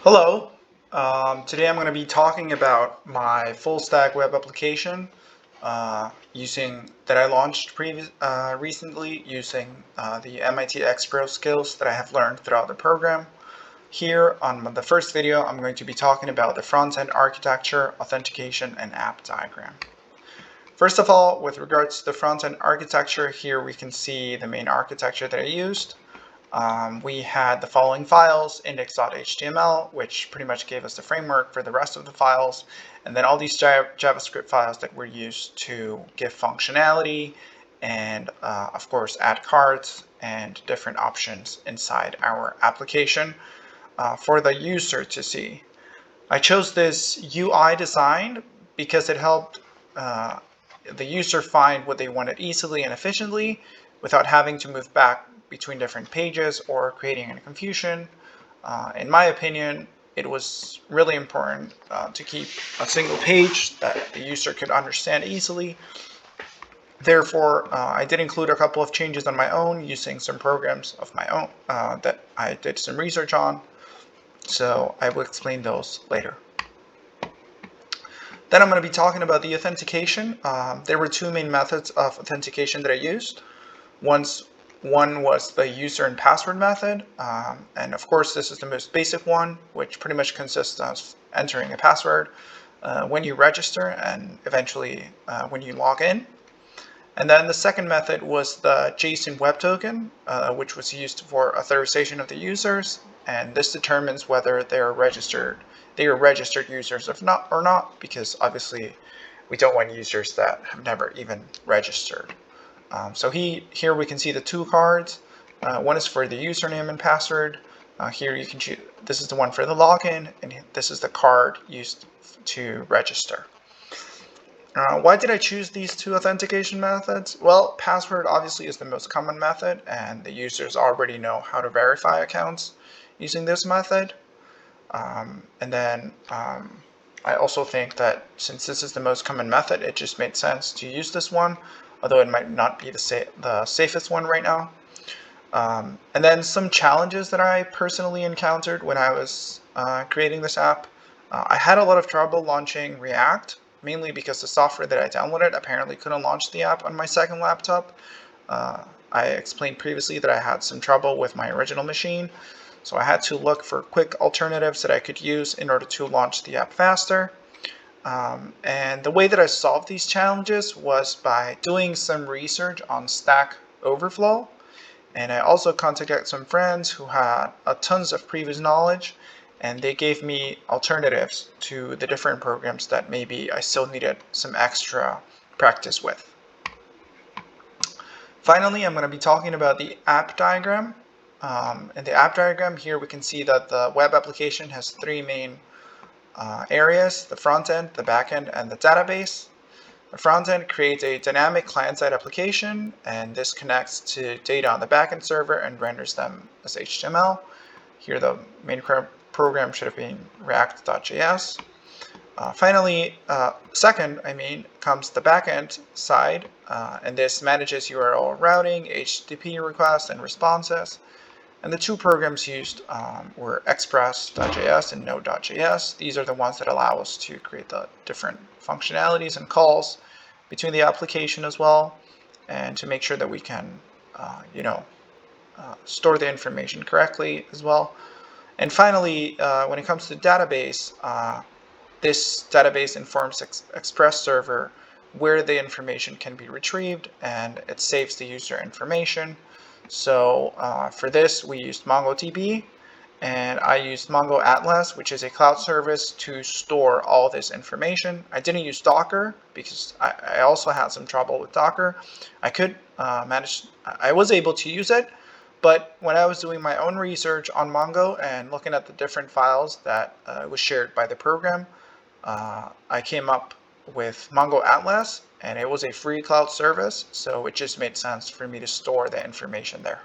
Hello. Today I'm going to be talking about my full stack web application that I launched recently using the MIT X-Pro skills that I have learned throughout the program. Here on the first video, I'm going to be talking about the front-end architecture, authentication, and app diagram. First of all, with regards to the front-end architecture, here we can see the main architecture that I used. We had the following files: index.html, which pretty much gave us the framework for the rest of the files, and then all these JavaScript files that were used to give functionality and, of course, add cards and different options inside our application for the user to see. I chose this UI design because it helped the user find what they wanted easily and efficiently without having to move back between different pages or creating any confusion. In my opinion, it was really important to keep a single page that the user could understand easily. Therefore, I did include a couple of changes on my own using some programs of my own that I did some research on. So I will explain those later. Then I'm going to be talking about the authentication. There were two main methods of authentication that I used. One was the user and password method, and of course this is the most basic one, which pretty much consists of entering a password when you register and eventually when you log in. And then the second method was the JSON web token, which was used for authorization of the users, and this determines whether they are registered users or not, because obviously we don't want users that have never even registered. So here we can see the two cards. One is for the username and password. Here you can choose. This is the one for the login, and this is the card used to register. Why did I choose these two authentication methods? Well, password obviously is the most common method, and the users already know how to verify accounts using this method. I also think that since this is the most common method, it just made sense to use this one, although it might not be the safest one right now. And then some challenges that I personally encountered when I was creating this app. I had a lot of trouble launching React, mainly because the software that I downloaded apparently couldn't launch the app on my second laptop. I explained previously that I had some trouble with my original machine, so I had to look for quick alternatives that I could use in order to launch the app faster. And the way that I solved these challenges was by doing some research on Stack Overflow. And I also contacted some friends who had tons of previous knowledge, and they gave me alternatives to the different programs that maybe I still needed some extra practice with. Finally, I'm going to be talking about the app diagram. In the app diagram here, we can see that the web application has three main areas: the front end, the back end, and the database. The front end creates a dynamic client-side application, and this connects to data on the backend server and renders them as HTML. Here, the main program should have been React.js. Finally, second, comes the backend side, and this manages URL routing, HTTP requests, and responses. And the two programs used were Express.js and Node.js. These are the ones that allow us to create the different functionalities and calls between the application as well, and to make sure that we can, store the information correctly as well. And finally, when it comes to database, this database informs Express server where the information can be retrieved, and it saves the user information. So for this, we used MongoDB, and I used Mongo Atlas, which is a cloud service to store all this information. I didn't use Docker because I also had some trouble with Docker. I was able to use it, but when I was doing my own research on Mongo and looking at the different files that was shared by the program, I came up with Mongo Atlas, and it was a free cloud service, so it just made sense for me to store the information there.